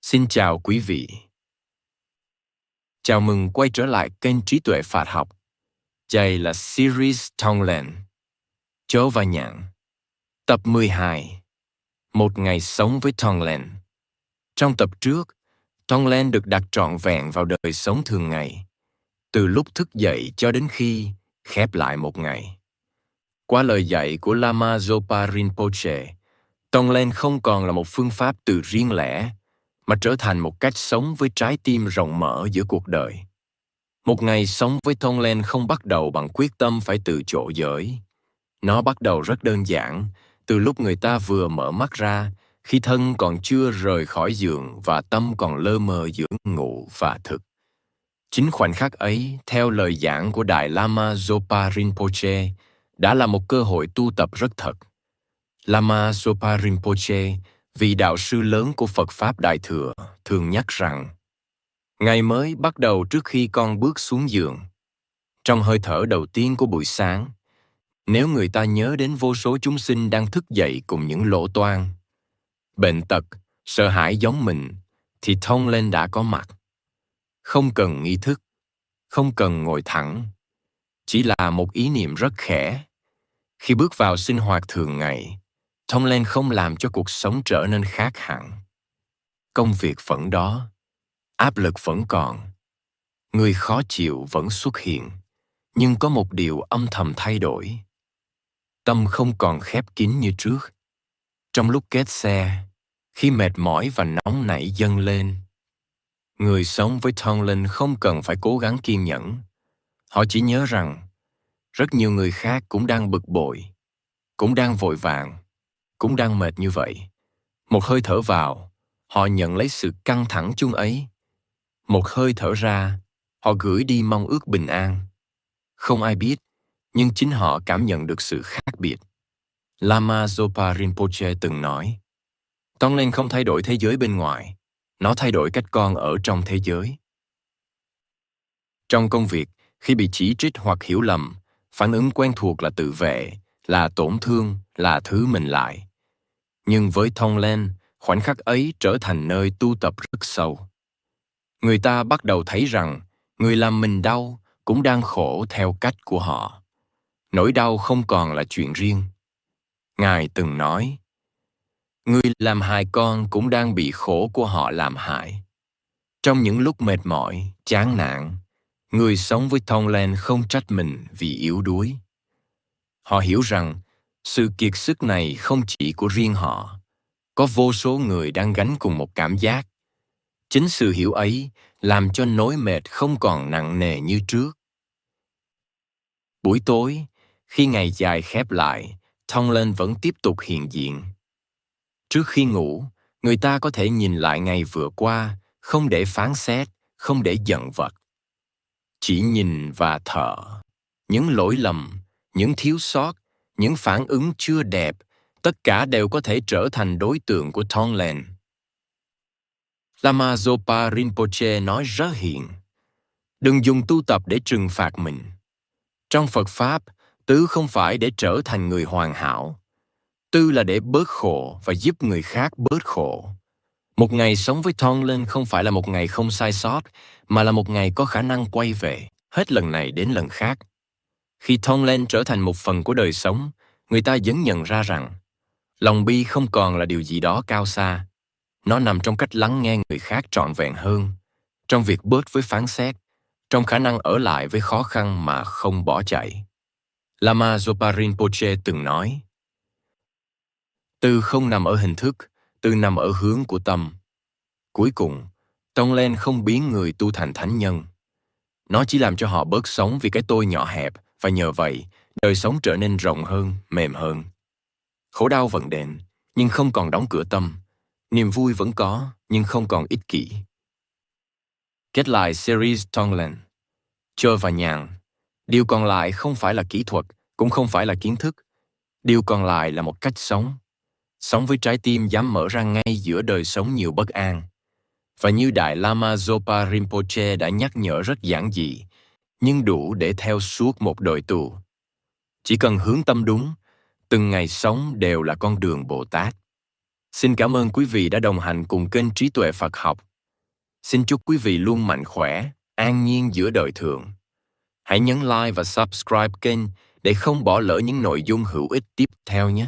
Xin chào quý vị. Chào mừng quay trở lại kênh Trí tuệ Phật học. Đây là series Tonglen, Chó và Nhạn. Tập 12. Một ngày sống với Tonglen. Trong tập trước, Tonglen được đặt trọn vẹn vào đời sống thường ngày, từ lúc thức dậy cho đến khi khép lại một ngày. Qua lời dạy của Lama Zopa Rinpoche, Tonglen không còn là một phương pháp từ riêng lẻ, mà trở thành một cách sống với trái tim rộng mở giữa cuộc đời. Một ngày sống với Tonglen không bắt đầu bằng quyết tâm phải từ chỗ giới. Nó bắt đầu rất đơn giản, từ lúc người ta vừa mở mắt ra, khi thân còn chưa rời khỏi giường và tâm còn lơ mơ giữa ngủ và thực. Chính khoảnh khắc ấy, theo lời giảng của Đại Lama Zopa Rinpoche, đã là một cơ hội tu tập rất thật. Lama Zopa Rinpoche, vị đạo sư lớn của Phật Pháp Đại Thừa, thường nhắc rằng ngày mới bắt đầu trước khi con bước xuống giường. Trong hơi thở đầu tiên của buổi sáng, nếu người ta nhớ đến vô số chúng sinh đang thức dậy cùng những lỗ toan, bệnh tật, sợ hãi giống mình, thì Tonglen đã có mặt. Không cần nghi thức, không cần ngồi thẳng, chỉ là một ý niệm rất khẽ. Khi bước vào sinh hoạt thường ngày, Tonglen không làm cho cuộc sống trở nên khác hẳn. Công việc vẫn đó, áp lực vẫn còn, người khó chịu vẫn xuất hiện, nhưng có một điều âm thầm thay đổi. Tâm không còn khép kín như trước. Trong lúc kết xe, khi mệt mỏi và nóng nảy dâng lên, người sống với Tonglen không cần phải cố gắng kiên nhẫn. Họ chỉ nhớ rằng rất nhiều người khác cũng đang bực bội, cũng đang vội vàng, cũng đang mệt như vậy. Một hơi thở vào, họ nhận lấy sự căng thẳng chung ấy. Một hơi thở ra, họ gửi đi mong ước bình an. Không ai biết, nhưng chính họ cảm nhận được sự khác biệt. Lama Zopa Rinpoche từng nói, Tonglen không thay đổi thế giới bên ngoài, nó thay đổi cách con ở trong thế giới. Trong công việc, khi bị chỉ trích hoặc hiểu lầm, phản ứng quen thuộc là tự vệ, là tổn thương, là thứ mình lại. Nhưng với Tonglen, khoảnh khắc ấy trở thành nơi tu tập rất sâu. Người ta bắt đầu thấy rằng người làm mình đau cũng đang khổ theo cách của họ. Nỗi đau không còn là chuyện riêng. Ngài từng nói, người làm hại con cũng đang bị khổ của họ làm hại. Trong những lúc mệt mỏi, chán nản, người sống với Tonglen không trách mình vì yếu đuối. Họ hiểu rằng sự kiệt sức này không chỉ của riêng họ. Có vô số người đang gánh cùng một cảm giác. Chính sự hiểu ấy làm cho nỗi mệt không còn nặng nề như trước. Buổi tối, khi ngày dài khép lại, Tonglen vẫn tiếp tục hiện diện. Trước khi ngủ, người ta có thể nhìn lại ngày vừa qua, không để phán xét, không để giận vật. Chỉ nhìn và thở. Những lỗi lầm, những thiếu sót, những phản ứng chưa đẹp, tất cả đều có thể trở thành đối tượng của Tonglen. Lama Zopa Rinpoche nói rất hiện, đừng dùng tu tập để trừng phạt mình. Trong Phật Pháp, tứ không phải để trở thành người hoàn hảo. Tư là để bớt khổ và giúp người khác bớt khổ. Một ngày sống với Tonglen không phải là một ngày không sai sót, mà là một ngày có khả năng quay về, hết lần này đến lần khác. Khi Tonglen trở thành một phần của đời sống, người ta dần nhận ra rằng lòng bi không còn là điều gì đó cao xa. Nó nằm trong cách lắng nghe người khác trọn vẹn hơn, trong việc bớt với phán xét, trong khả năng ở lại với khó khăn mà không bỏ chạy. Lama Zopa Rinpoche từng nói, tư không nằm ở hình thức, tư nằm ở hướng của tâm. Cuối cùng, Tonglen không biến người tu thành thánh nhân. Nó chỉ làm cho họ bớt sống vì cái tôi nhỏ hẹp, và nhờ vậy, đời sống trở nên rộng hơn, mềm hơn. Khổ đau vẫn đến, nhưng không còn đóng cửa tâm. Niềm vui vẫn có, nhưng không còn ích kỷ. Kết lại series Tonglen, Chơ và Nhàn. Điều còn lại không phải là kỹ thuật, cũng không phải là kiến thức. Điều còn lại là một cách sống. Sống với trái tim dám mở ra ngay giữa đời sống nhiều bất an. Và như Đại Lama Zopa Rinpoche đã nhắc nhở rất giản dị, nhưng đủ để theo suốt một đời tu. Chỉ cần hướng tâm đúng, từng ngày sống đều là con đường Bồ Tát. Xin cảm ơn quý vị đã đồng hành cùng kênh Trí Tuệ Phật Học. Xin chúc quý vị luôn mạnh khỏe, an nhiên giữa đời thường. Hãy nhấn like và subscribe kênh để không bỏ lỡ những nội dung hữu ích tiếp theo nhé.